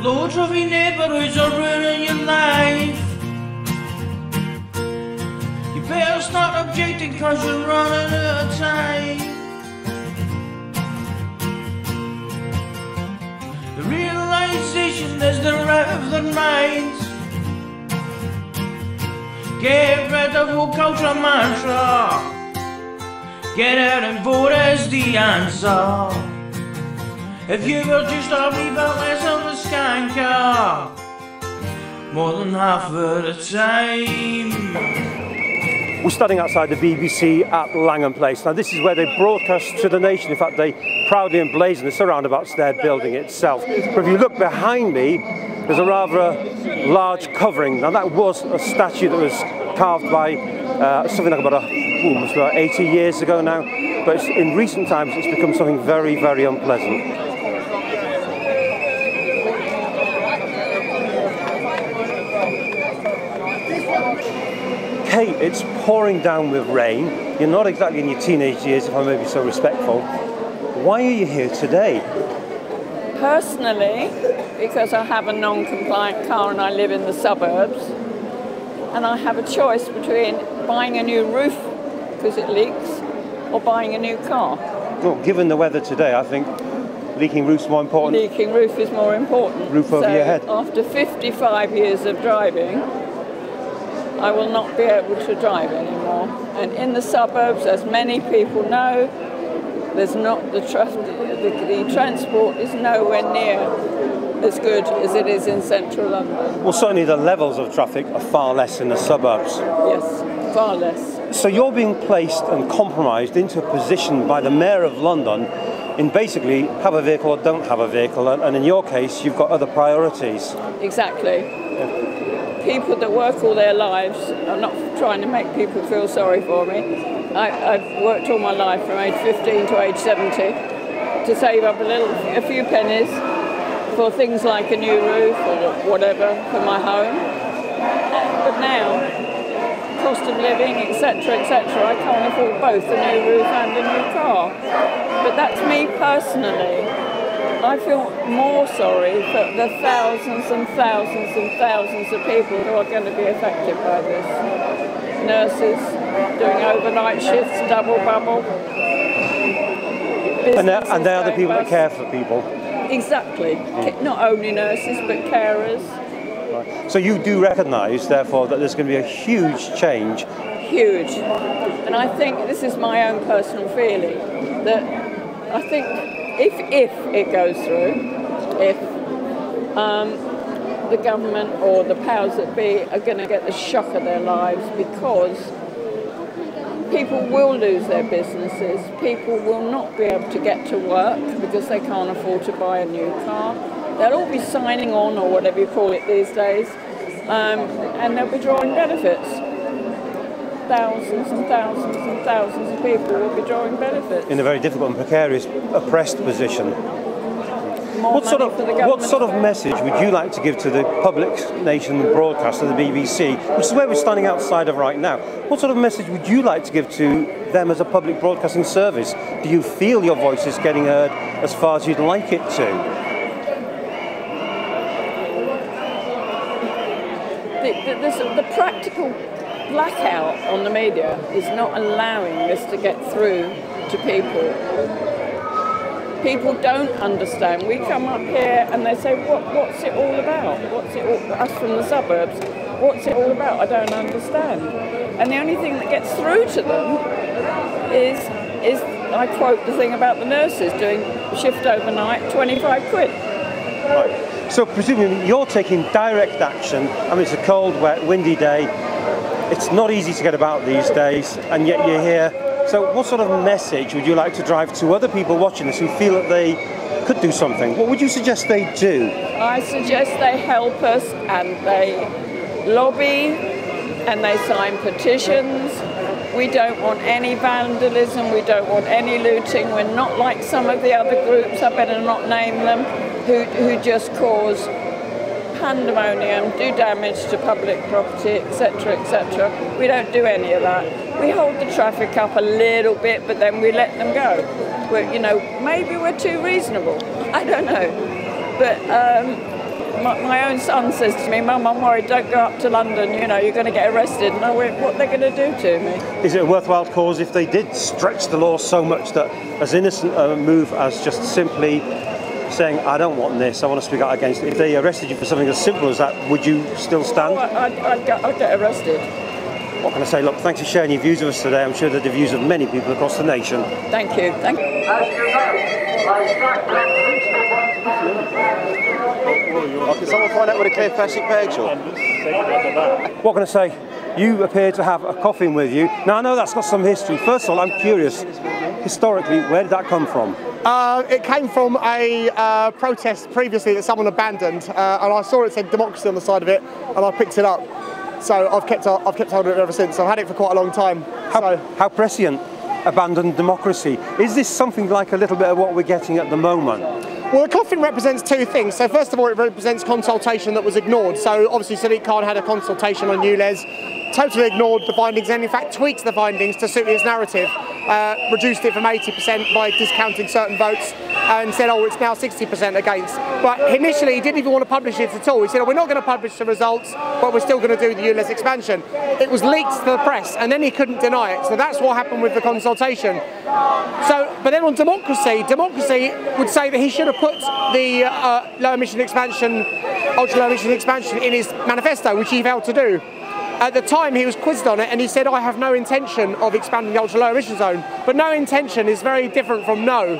Low traffic neighborhoods are ruining your life. You better start objecting cause you're running out of time. The realization is the right of their minds. Get rid of whole culture mantra. Get out and vote as the answer. If you were just a wee bit less of a skanker, more than half of the time. We're standing outside the BBC at Langham Place. Now this is where they broadcast to the nation. In fact, they proudly emblazon the surroundabouts their building itself. But if you look behind me, there's a rather large covering. Now that was a statue that was carved by something like about 80 years ago now. But in recent times it's become something very, very unpleasant. Kate, it's pouring down with rain. You're not exactly in your teenage years, if I may be so respectful. Why are you here today? Personally, because I have a non-compliant car and I live in the suburbs, and I have a choice between buying a new roof because it leaks or buying a new car. Well, given the weather today, I think leaking roof's more important. Leaking roof is more important. Roof over your head. After 55 years of driving, I will not be able to drive anymore. And in the suburbs, as many people know, there's not the transport is nowhere near as good as it is in central London. Well, certainly the levels of traffic are far less in the suburbs. Yes, far less. So you're being placed and compromised into a position by the Mayor of London in basically have a vehicle or don't have a vehicle, and in your case, you've got other priorities. Exactly. People that work all their lives, I'm not trying to make people feel sorry for me. I've worked all my life from age 15 to age 70 to save up a few pennies for things like a new roof or whatever for my home. But now, cost of living, etc., etc., I can't afford both a new roof and a new car. But that's me personally. I feel more sorry for the thousands and thousands and thousands of people who are going to be affected by this. Nurses doing overnight shifts, double bubble. And they are the people that care for people. Exactly. Not only nurses, but carers. Right. So you do recognise, therefore, that there's going to be a huge change. Huge. And I think this is my own personal feeling, that I think if it goes through, if the government or the powers that be are going to get the shock of their lives, because people will lose their businesses, people will not be able to get to work because they can't afford to buy a new car. They'll all be signing on, or whatever you call it these days, and they'll be drawing benefits. Thousands and thousands and thousands of people will be drawing benefits. In a very difficult and precarious, oppressed position. What sort of message would you like to give to the public nation broadcaster, the BBC, which is where we're standing outside of right now? What sort of message would you like to give to them as a public broadcasting service? Do you feel your voice is getting heard as far as you'd like it to? The practical blackout on the media is not allowing this to get through to people. People don't understand. We come up here and they say, what's it all about? Us from the suburbs, what's it all about? I don't understand. And the only thing that gets through to them is I quote the thing about the nurses doing shift overnight, 25 quid. Right. So presumably you're taking direct action. I mean, it's a cold, wet, windy day. It's not easy to get about these days, and yet you're here. So what sort of message would you like to drive to other people watching this who feel that they could do something? What would you suggest they do? I suggest they help us and they lobby and they sign petitions. We don't want any vandalism, we don't want any looting. We're not like some of the other groups, I better not name them, who just cause pandemonium, do damage to public property, etc., etc. We don't do any of that. We hold the traffic up a little bit, but then we let them go. Maybe we're too reasonable. I don't know. But my own son says to me, "Mum, I'm worried, don't go up to London, you know, you're going to get arrested." And I went, "What are they going to do to me?" Is it a worthwhile cause if they did stretch the law so much that as innocent a move as just simply saying, "I don't want this, I want to speak out against it," if they arrested you for something as simple as that, would you still stand? Oh, I'd get arrested. What can I say? Look, thanks for sharing your views with us today. I'm sure they're the views of many people across the nation. Thank you. Thank you. Can someone find out where the clear plastic bags are? What can I say? You appear to have a coffin with you. Now, I know that's got some history. First of all, I'm curious, historically, where did that come from? It came from a protest previously that someone abandoned, and I saw it said democracy on the side of it, and I picked it up. So I've kept hold of it ever since. I've had it for quite a long time. How prescient, abandoned democracy. Is this something like a little bit of what we're getting at the moment? Well, the coffin represents two things. So first of all, it represents consultation that was ignored. So obviously Sadiq Khan had a consultation on ULEZ, totally ignored the findings, and in fact tweaked the findings to suit his narrative. Reduced it from 80% by discounting certain votes, and said, oh, it's now 60% against. But initially he didn't even want to publish it at all. He said, oh, we're not going to publish the results, but we're still going to do the ULEZ expansion. It was leaked to the press, and then he couldn't deny it. So that's what happened with the consultation. But then on democracy would say that he should have put the low emission expansion, ultra low emission expansion in his manifesto, which he failed to do. At the time he was quizzed on it and he said, I have no intention of expanding the ultra low emission zone. But no intention is very different from no.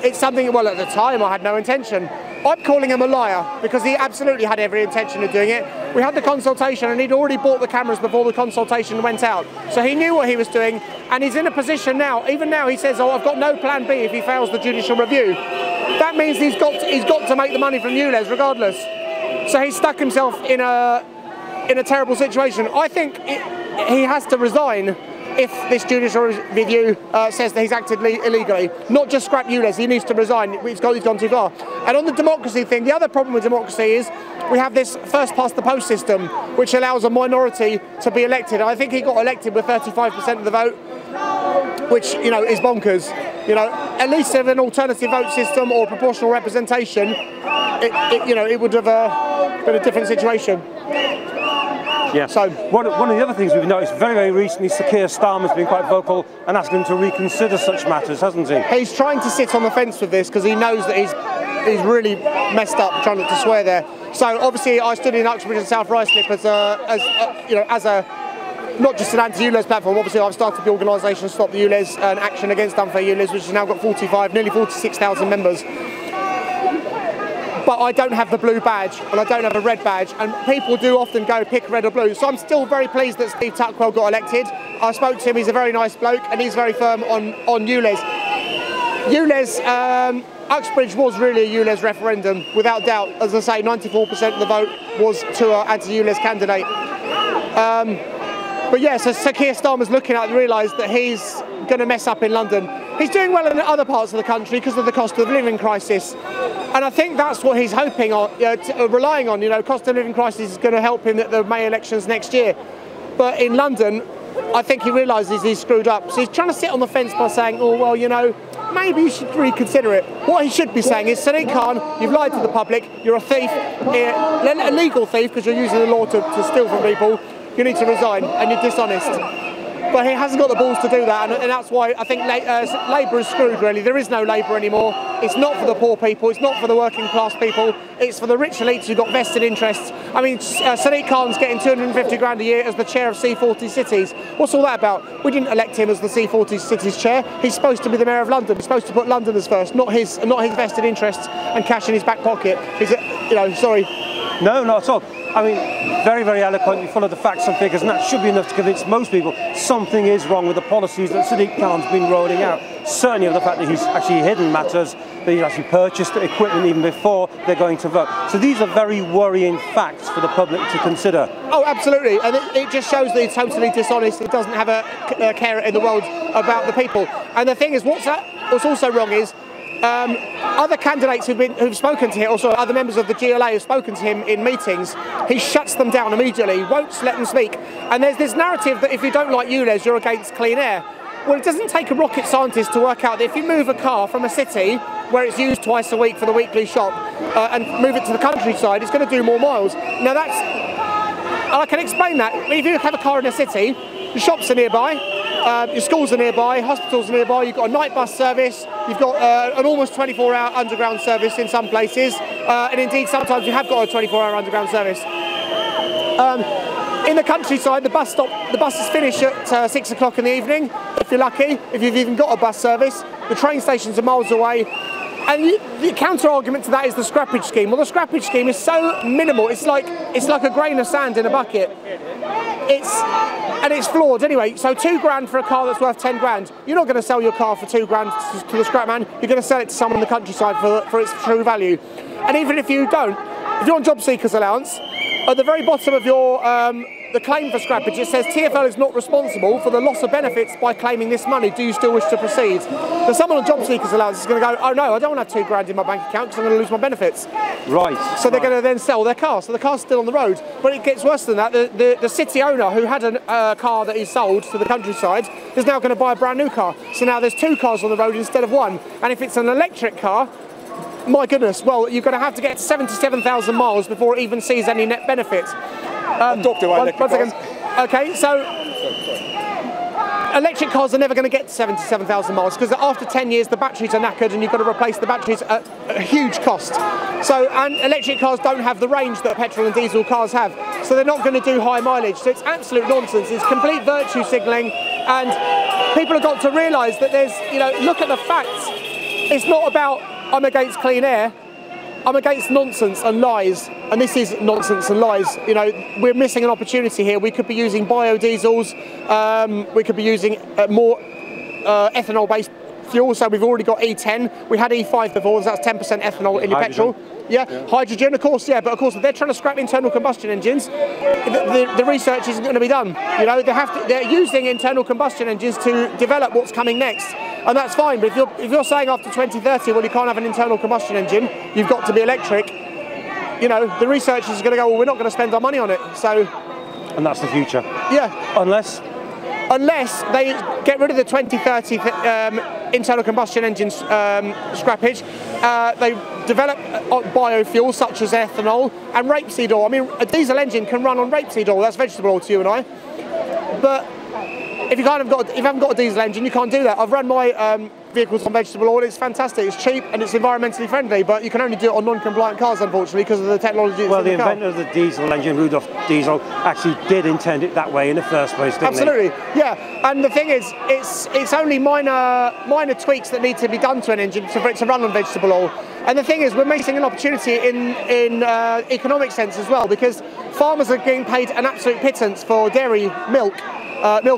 It's something, well, at the time I had no intention. I'm calling him a liar because he absolutely had every intention of doing it. We had the consultation and he'd already bought the cameras before the consultation went out. So he knew what he was doing, and he's in a position now, even now he says, oh, I've got no plan B if he fails the judicial review. That means he's got to make the money from ULEZ regardless. So he's stuck himself in a terrible situation. I think he has to resign if this judicial review says that he's acted illegally. Not just scrap ULEZ, he needs to resign. He's gone too far. And on the democracy thing, the other problem with democracy is we have this first past the post system, which allows a minority to be elected. I think he got elected with 35% of the vote, which, you know, is bonkers. You know, at least if an alternative vote system or proportional representation, it would have been a different situation. Yeah. So one of the other things we've noticed very, very recently, Sir Keir Starmer's been quite vocal and asking him to reconsider such matters, hasn't he? He's trying to sit on the fence with this because he knows that he's really messed up trying not to swear there. So obviously I stood in Uxbridge and South Ruislip as a not just an anti-ULEZ platform. Obviously I've started the organisation Stop the ULEZ, an action against unfair ULEZ, which has now got nearly 46,000 members. But I don't have the blue badge and I don't have a red badge, and people do often go pick red or blue. So I'm still very pleased that Steve Tuckwell got elected. I spoke to him, he's a very nice bloke and he's very firm on ULEZ. Uxbridge was really a ULEZ referendum, without doubt. As I say, 94% of the vote was to an anti-ULEZ candidate. But yeah, so Sir Keir Starmer's looking at it and realised that he's going to mess up in London. He's doing well in other parts of the country because of the cost of living crisis. And I think that's what he's hoping on, relying on. You know, cost of living crisis is going to help him at the May elections next year. But in London, I think he realises he's screwed up. So he's trying to sit on the fence by saying, oh, well, you know, maybe you should reconsider it. What he should be saying is, Sadiq Khan, you've lied to the public, you're a thief, a legal thief because you're using the law to steal from people. You need to resign and you're dishonest. But he hasn't got the balls to do that, and that's why I think Labour is screwed, really. There is no Labour anymore. It's not for the poor people, it's not for the working class people, it's for the rich elites who've got vested interests. I mean, Sadiq Khan's getting 250 grand a year as the chair of C40 cities. What's all that about? We didn't elect him as the C40 cities chair. He's supposed to be the mayor of London. He's supposed to put Londoners first, not his vested interests and cash in his back pocket. Sorry. No, not at all. I mean, very, very eloquently, full of the facts and figures, and that should be enough to convince most people something is wrong with the policies that Sadiq Khan's been rolling out. Certainly of the fact that he's actually hidden matters, that he's actually purchased the equipment even before they're going to vote. So these are very worrying facts for the public to consider. Oh, absolutely. And it just shows that he's totally dishonest. He doesn't have a care in the world about the people. And the thing is, what's also wrong is, other candidates who've spoken to him, also other members of the GLA have spoken to him in meetings, he shuts them down immediately, won't let them speak. And there's this narrative that if you don't like ULEZ, you're against clean air. Well, it doesn't take a rocket scientist to work out that if you move a car from a city where it's used twice a week for the weekly shop and move it to the countryside, it's going to do more miles. Now I can explain that. If you have a car in a city, your shops are nearby, your schools are nearby, hospitals are nearby, you've got a night bus service, you've got an almost 24-hour underground service in some places, and indeed sometimes you have got a 24-hour underground service. In the countryside, the buses finish at 6 o'clock in the evening, if you're lucky, if you've even got a bus service. The train stations are miles away. And the counter-argument to that is the scrappage scheme. Well, the scrappage scheme is so minimal, it's like a grain of sand in a bucket. It's flawed anyway. So £2 for a car that's worth 10 grand. You're not going to sell your car for £2 to the scrap man. You're going to sell it to someone in the countryside for its true value. And even if you don't, if you're on job seekers allowance, at the very bottom of your the claim for scrappage, it says TfL is not responsible for the loss of benefits by claiming this money. Do you still wish to proceed? So someone on job seekers allowance is going to go, oh no, I don't want to have £2 in my bank account because I'm going to lose my benefits. Right. So they're going to then sell their car. So the car's still on the road. But it gets worse than that. The city owner who had a car that he sold to the countryside is now going to buy a brand new car. So now there's 2 cars on the road instead of 1. And if it's an electric car, my goodness, well, you're going to have to get 77,000 miles before it even sees any net benefits. One second. Okay, so electric cars are never going to get to 77,000 miles because after 10 years the batteries are knackered and you've got to replace the batteries at a huge cost. So, and electric cars don't have the range that petrol and diesel cars have, so they're not going to do high mileage. So it's absolute nonsense. It's complete virtue signalling, and people have got to realise that there's, look at the facts. It's not about I'm against clean air. I'm against nonsense and lies, and this is nonsense and lies. We're missing an opportunity here. We could be using biodiesels, we could be using more ethanol-based fuel, so we've already got E10. We had E5 before, so that's 10% ethanol in your petrol. Yeah, hydrogen, of course, yeah, but of course, if they're trying to scrap internal combustion engines, the research isn't going to be done. They're using internal combustion engines to develop what's coming next, and that's fine. But if you're saying after 2030, well, you can't have an internal combustion engine, you've got to be electric. The researchers are going to go, well, we're not going to spend our money on it. So, and that's the future. Yeah, unless they get rid of the 2030 internal combustion engines scrappage, they develop biofuels such as ethanol and rapeseed oil. I mean, a diesel engine can run on rapeseed oil. That's vegetable oil to you and I. But if you haven't got a diesel engine, you can't do that. I've run my vehicles on vegetable oil. It's fantastic. It's cheap and it's environmentally friendly. But you can only do it on non-compliant cars, unfortunately, because of the technology. That's well, in the inventor of the diesel engine, Rudolf Diesel, actually did intend it that way in the first place, didn't Absolutely, yeah. And the thing is, it's only minor tweaks that need to be done to an engine for it to run on vegetable oil. And the thing is, we're missing an opportunity in economic sense as well, because farmers are getting paid an absolute pittance for dairy milk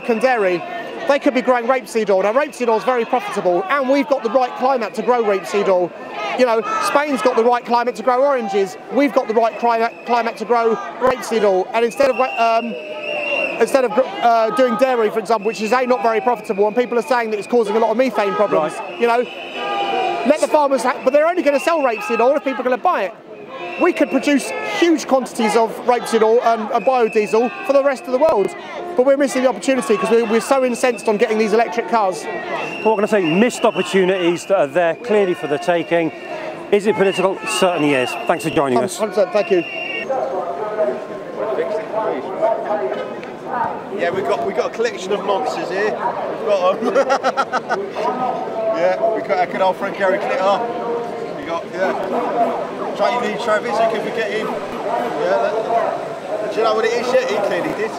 and dairy. They could be growing rapeseed oil. Now, rapeseed oil is very profitable, and we've got the right climate to grow rapeseed oil. Spain's got the right climate to grow oranges. We've got the right climate to grow rapeseed oil. And instead of doing dairy, for example, which is not very profitable, and people are saying that it's causing a lot of methane problems, let the farmers, but they're only going to sell rapeseed oil if people are going to buy it. We could produce huge quantities of rapeseed oil and biodiesel for the rest of the world, but we're missing the opportunity because we're so incensed on getting these electric cars. Well, we're going to say missed opportunities that are there clearly for the taking. Is it political? It certainly is. Thanks for joining us. 100%, thank you. Yeah, we've got a collection of monsters here. We've got yeah, we've got our good old friend Gary Clitter. You need Travis, so can we get him? Yeah, do you know what it is yet? He clearly did.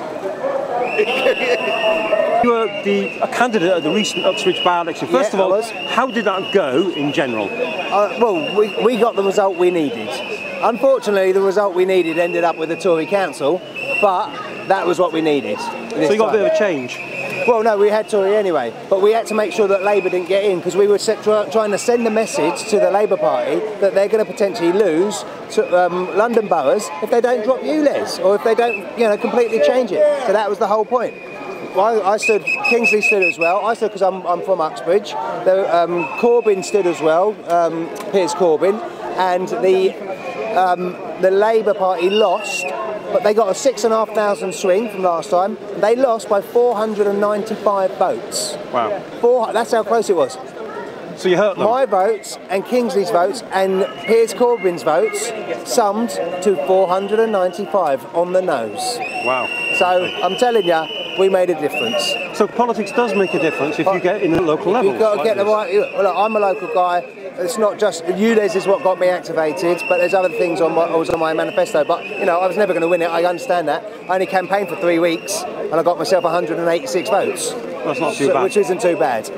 You were a candidate at the recent Uxbridge by-election. First of all, how did that go in general? Well, we got the result we needed. Unfortunately, the result we needed ended up with the Tory council, but that was what we needed. So you got a bit of a change? Well, no, we had Tory anyway, but we had to make sure that Labour didn't get in because we were trying to send a message to the Labour Party that they're going to potentially lose to London boroughs if they don't drop ULEZ or if they don't, completely change it. So that was the whole point. I stood, Kingsley stood as well. I stood because I'm from Uxbridge. Corbyn stood as well, Piers Corbyn, and the Labour Party lost. But they got a 6,500 swing from last time. They lost by 495 votes. Wow. That's how close it was. So you hurt them? My votes and Kingsley's votes and Piers Corbyn's votes summed to 495 on the nose. Wow. So I'm telling you, we made a difference. So politics does make a difference if you get in the local level. You've got to get the right. Well, look, I'm a local guy. It's not just ULEZ is what got me activated, but there's other things on my manifesto. But you know, I was never going to win it. I understand that. I only campaigned for 3 weeks, and I got myself 186 votes. That's not too bad. Which isn't too bad.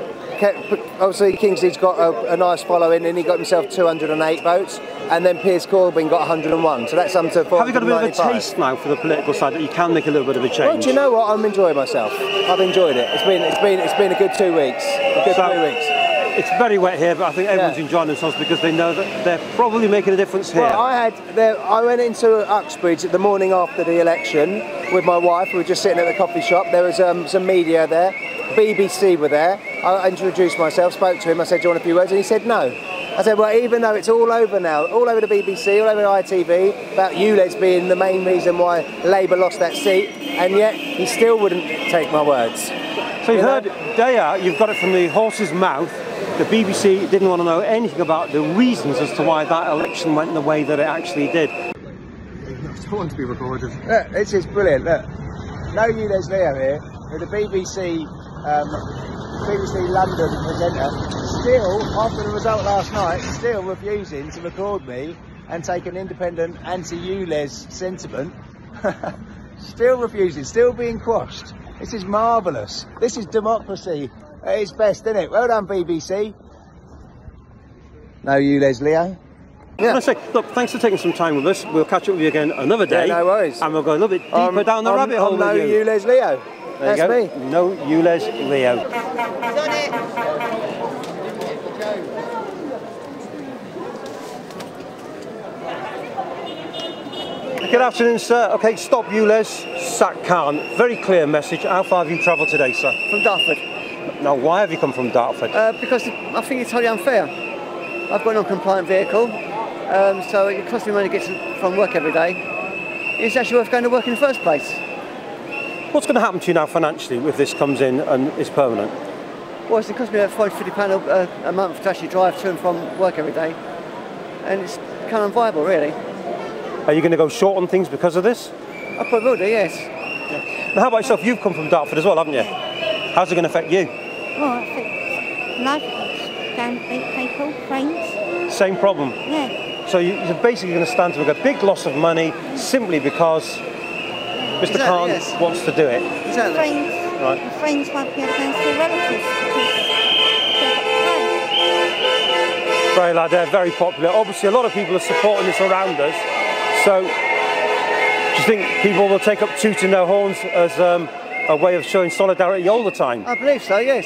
Obviously, Kingsley's got a nice following, and he got himself 208 votes, and then Piers Corbyn got 101. So that's summed to 495. Have you got a bit of a taste now for the political side that you can make a little bit of a change? Well, do you know what? I'm enjoying myself. I've enjoyed it. It's been a good 2 weeks. A good 3 weeks. It's very wet here, but I think everyone's enjoying themselves because they know that they're probably making a difference here. Well, I went into Uxbridge the morning after the election with my wife. We were just sitting at the coffee shop. There was some media there. BBC were there. I introduced myself, spoke to him. I said, do you want a few words? And he said no. I said, well, even though it's all over now, all over the BBC, all over ITV, about ULEZ being the main reason why Labour lost that seat, and yet he still wouldn't take my words. So you've heard day out, you've got it from the horse's mouth. The BBC didn't want to know anything about the reasons as to why that election went the way that it actually did. I don't want to be recorded. Look, this is brilliant. Look, no ULEZ Leo here with the BBC London presenter, still, after the result last night, still refusing to record me and take an independent anti-ULEZ sentiment. Still refusing, still being quashed. This is marvellous. This is democracy at its best, isn't it? Well done, BBC. No ULEZ Leo. Yeah. I say, look, thanks for taking some time with us. We'll catch up with you again another day. Yeah, no worries. And we'll go a little bit deeper down the rabbit hole with you. No ULEZ Leo. There That's you go. me. No ULEZ Leo. Good afternoon, sir. Okay, stop ULEZ, sack Khan. Very clear message. How far have you travelled today, sir? From Dartford. Now, why have you come from Dartford? Because I think it's totally unfair. I've got a non-compliant vehicle, so it costs me money to get from work every day. It's actually worth going to work in the first place. What's going to happen to you now financially if this comes in and is permanent? Well, it's going to cost me about £50 a month to actually drive to and from work every day, and it's kind of unviable, really. Are you going to go short on things because of this? I probably will do, yes. Yeah. Now, how about yourself? You've come from Dartford as well, haven't you? How's it going to affect you? Well, it affects life, down people, friends. Same problem? Yeah. So you're basically going to stand to make a big loss of money simply because Mr. Khan wants to do it. Exactly. Friends, right. Friends won't be able to go and see relatives because they've got to pay. Very lad, they're very popular. Obviously, a lot of people are supporting this around us. So, do you think people will take up toot in their horns as a way of showing solidarity all the time? I believe so, yes.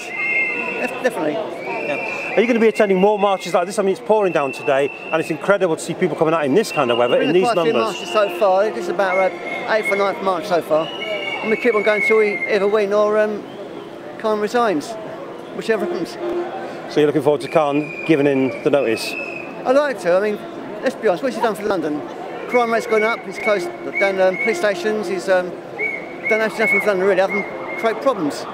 Definitely. Yeah. Are you going to be attending more marches like this? I mean, it's pouring down today, and it's incredible to see people coming out in this kind of weather, in these numbers. We've been quite a few marches so far. This is about 8th or 9th March so far. And we keep on going until we either win or Khan resigns, whichever happens. So you're looking forward to Khan giving in the notice? I'd like to. I mean, let's be honest, what's he done for London? Crime rate's gone up, he's closed down police stations, he's done actually nothing for London really, other than create problems.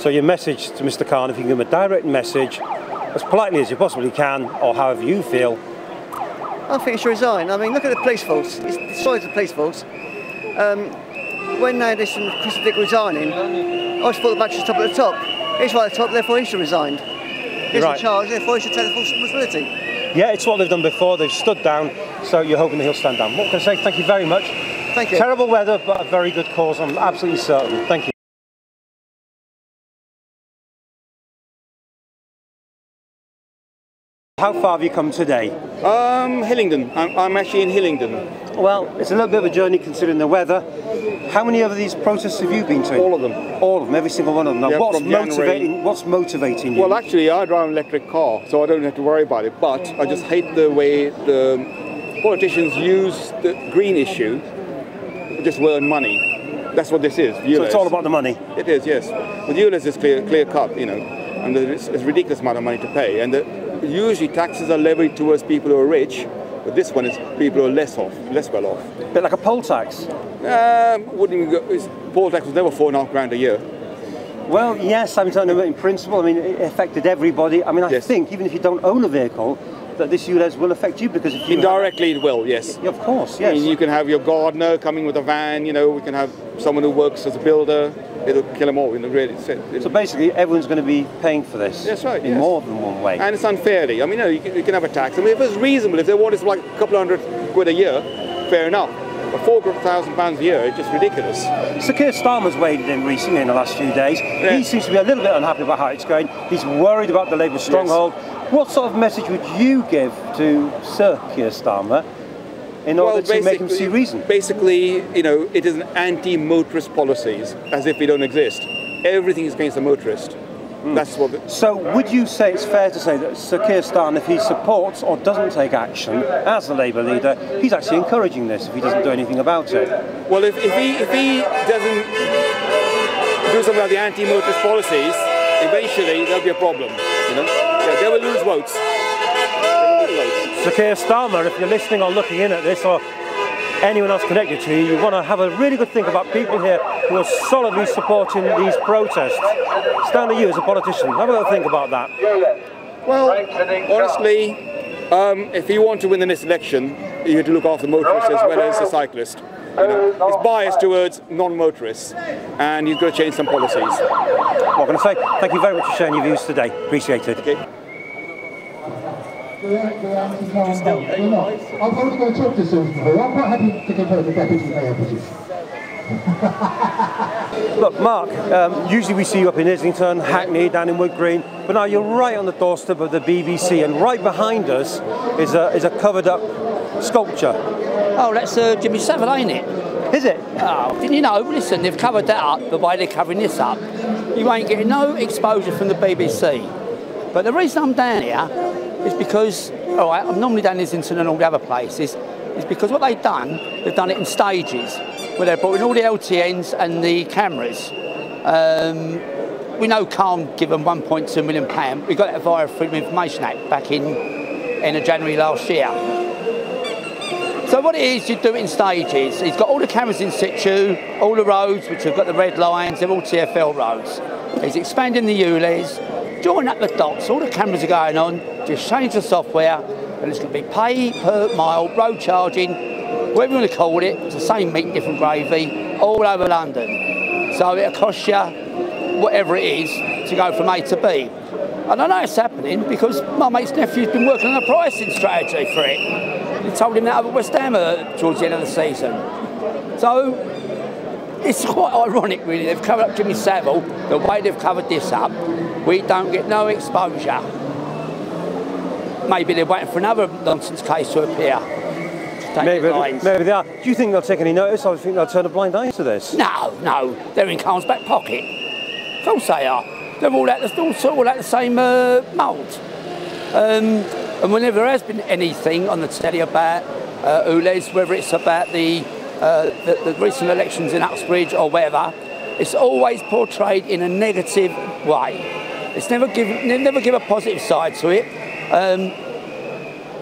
So your message to Mr. Khan, if you can give him a direct message, as politely as you possibly can, or however you feel. I think he should resign. I mean, look at the police force, it's destroyed the police force. When they listened to Chris Dick resigning, I just thought the battery should stop at the top. He's right at the top, therefore he should resign. He's in charge, therefore he should take the full responsibility. Yeah, it's what they've done before. They've stood down, so you're hoping that he'll stand down. What can I say? Thank you very much. Thank you. Terrible weather, but a very good cause, I'm absolutely certain. Thank you. How far have you come today? Hillingdon. I'm actually in Hillingdon. Well, it's a little bit of a journey considering the weather. How many of these protests have you been to? All of them. All of them, every single one of them. Now, yeah, what's motivating you? Well, actually, I drive an electric car, so I don't have to worry about it. But I just hate the way the politicians use the green issue to just earn money. That's what this is. ULEZ. So it's all about the money? It is, yes. But ULEZ is clear cut, you know, and it's a ridiculous amount of money to pay. And usually taxes are levied towards people who are rich, but this one is people who are less well off. A bit like a poll tax? Wouldn't even go, poll tax was never £4.5 grand a year. Well, yes, I mean, in principle, I mean, it affected everybody. I mean, I think even if you don't own a vehicle, that this ULEZ will affect you, because if you indirectly it will, yes. Of course, yes. I mean, you can have your gardener coming with a van, you know, we can have someone who works as a builder. It'll kill them all, you know, really. So basically, everyone's going to be paying for this. That's right, in more than one way. And it's unfairly. I mean, you know, you can have a tax. I mean, if it's reasonable, if they want it for like a couple of £100 a year, fair enough. But £4,000 a year, it's just ridiculous. Sir Keir Starmer's waded in recently in the last few days. Yeah. He seems to be a little bit unhappy about how it's going. He's worried about the Labour stronghold. What sort of message would you give to Sir Keir Starmer in order to make him see reason? Basically, you know, it is an anti-motorist policies, as if they don't exist. Everything is against the motorist. That's what. So would you say it's fair to say that Sir Keir Starmer, if he supports or doesn't take action as the Labour leader, he's actually encouraging this if he doesn't do anything about it? Well, if he doesn't do something about the anti-motorist policies, eventually there'll be a problem. You know, yeah, they will lose votes. Sir Keir Starmer, if you're listening or looking in at this, or anyone else connected to you, you want to have a really good think about people here who are solidly supporting these protests. Stanley, you as a politician, have a little think about that. Well, honestly, if you want to win in this election, you have to look after the motorists as well as the cyclist. You know, it's biased towards non-motorists, and you've got to change some policies. What I'm going to say, thank you very much for sharing your views today. Appreciate it. Okay. I'm only going to talk to Susan here. I'm quite happy to give her the deputy mayor position. Look, Mark, usually we see you up in Islington, Hackney, down in Wood Green, but now you're right on the doorstep of the BBC, and right behind us is a covered-up sculpture. Oh, that's Jimmy Savile, ain't it? Is it? Oh, didn't you know? Listen, they've covered that up the way they're covering this up. You ain't getting no exposure from the BBC. But the reason I'm down here is because, all right, I'm normally down in Islington and all the other places, is because what they've done it in stages, where they've brought in all the LTNs and the cameras. We know can't give them £1.2 million. We got that via Freedom of Information Act back in end of January last year. So what it is, you do it in stages. He's got all the cameras in situ, all the roads, which have got the red lines, they're all TfL roads. He's expanding the ULEZ, join up the dots, all the cameras are going on, just change the software, and it's going to be pay per mile, road charging, whatever you want to call it, it's the same meat, different gravy, all over London. So it'll cost you whatever it is to go from A to B. And I know it's happening because my mate's nephew's been working on a pricing strategy for it. He told him that over West Ham towards the end of the season. So it's quite ironic, really. They've covered up Jimmy Savile, the way they've covered this up. We don't get no exposure. Maybe they're waiting for another nonsense case to appear. Maybe they are. Do you think they'll take any notice, or do you think they'll turn a blind eye to this? No. They're in Khan's back pocket. Of course they are. They're all out the same mould. And whenever there has been anything on the telly about ULEZ, whether it's about the recent elections in Uxbridge or whatever, it's always portrayed in a negative way. It's never give a positive side to it.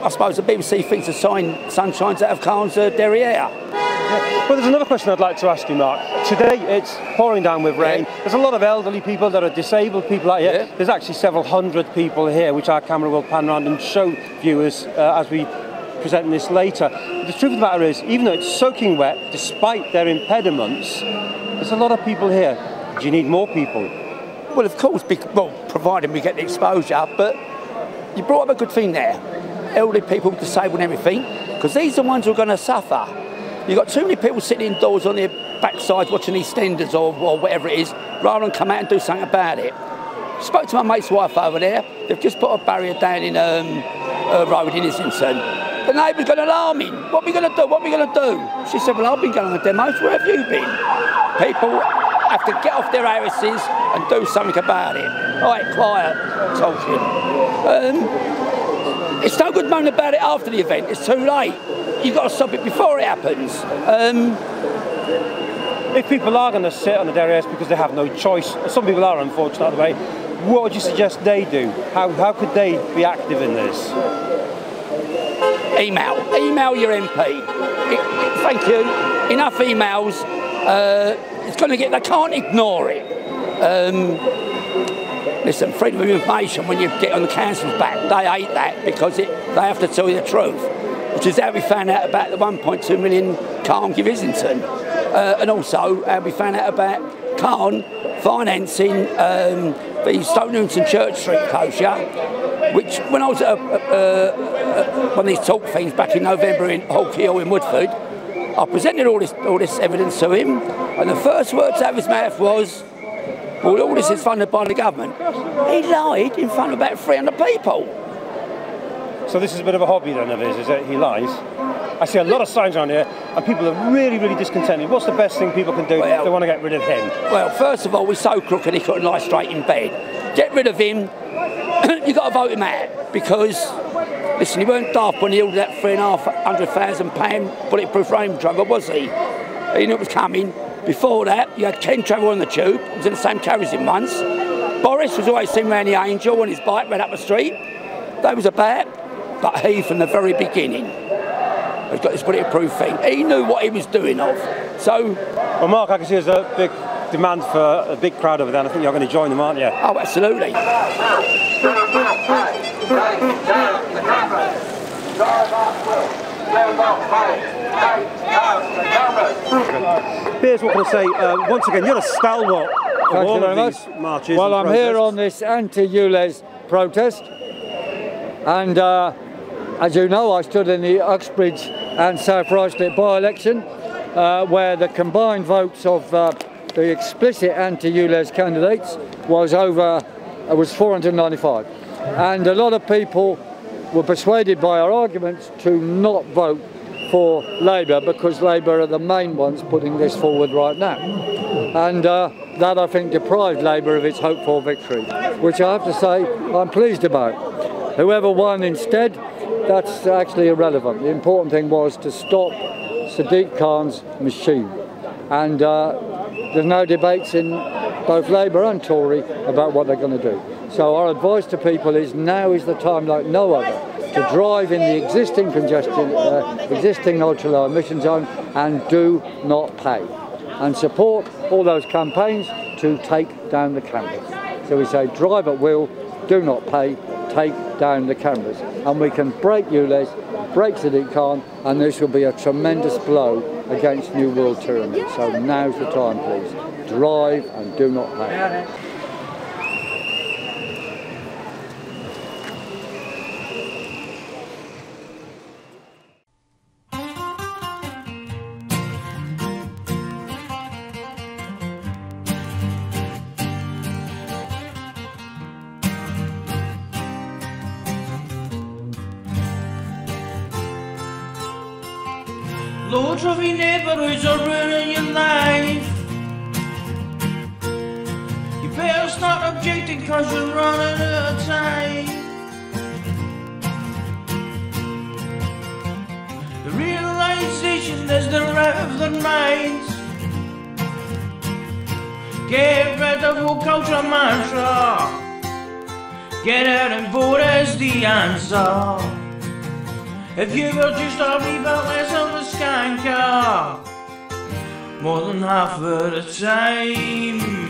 I suppose the BBC thinks the sun shines out of Khan's derriere. Yeah. Well, there's another question I'd like to ask you, Mark. Today it's pouring down with rain. Yeah. There's a lot of elderly people, there are disabled people out here. Yeah. There's actually several hundred people here, which our camera will pan around and show viewers as we present this later. The truth of the matter is, even though it's soaking wet, despite their impediments, there's a lot of people here. Do you need more people? Well, of course, providing we get the exposure, but you brought up a good thing there. Elderly people, disabled and everything, because these are the ones who are going to suffer. You've got too many people sitting indoors on their backsides watching EastEnders or whatever it is, rather than come out and do something about it. Spoke to my mate's wife over there. They've just put a barrier down in a road in Islington. The neighbour's going to alarm him. What are we going to do? What are we going to do? She said, well, I've been going on demos. Where have you been? People have to get off their heiresses and do something about it. All right, quiet talking. It's no good moaning about it after the event. It's too late. You've got to stop it before it happens. If people are going to sit on the derrieres because they have no choice, some people are, unfortunately, what would you suggest they do? How could they be active in this? Email your MP. Thank you. Enough emails. It's going to get. They can't ignore it. Listen, freedom of information, when you get on the council's back, they hate that because they have to tell you the truth, which is how we found out about the 1.2 million Khan give Islington. And also how we found out about Khan financing the Stoke Newington Church Street closure, which when I was at one of these talk things back in November in Hawkey Hill in Woodford, I presented all this evidence to him, and the first words out of his mouth was, well, all this is funded by the government. He lied in front of about 300 people. So this is a bit of a hobby then of his, is it? He lies? I see a lot of signs around here and people are really, really discontented. What's the best thing people can do if they want to get rid of him? Well, first of all, we're so crooked he couldn't lie straight in bed. Get rid of him, you've got to vote him out because, listen, he weren't daft when he ordered that £350,000 bulletproof Range Rover, was he? He knew it was coming. Before that, you had Ken travel on the tube, he was in the same carriage as him once. Boris was always seen around the Angel on his bike right up the street. That was a bat, but he from the very beginning has got this bulletproof thing. He knew what he was doing of. So, well, Mark, I can see there's a big demand for a big crowd over there, and I think you're going to join them, aren't you? Oh, absolutely. Piers, what can I say? Once again, you're a stalwart of all of these marches. Well, I'm here on this anti-ULEZ protest, and as you know, I stood in the Uxbridge and South Ruislip by-election, where the combined votes of the explicit anti-ULEZ candidates was 495, and a lot of people were persuaded by our arguments to not vote for Labour because Labour are the main ones putting this forward right now, and that I think deprived Labour of its hoped for victory, which I have to say I'm pleased about. Whoever won instead, that's actually irrelevant. The important thing was to stop Sadiq Khan's machine, and there's no debates in both Labour and Tory about what they're going to do. So our advice to people is now is the time like no other to drive in the existing congestion, existing ultra-low emission zone, and do not pay, and support all those campaigns to take down the cameras. So we say drive at will, do not pay, take down the cameras, and we can break ULEZ, break Sadiq Khan, and this will be a tremendous blow against New World Tyranny. So now's the time, please. Drive and do not pay. Loads of your neighbourhoods are ruining your life. You better start objecting cause you're running out of time. The realisation there's the right of their minds. Get rid of whole culture mantra. Get out and vote as the answer. If you were just a wee bit less of a skanker, more than half of the time.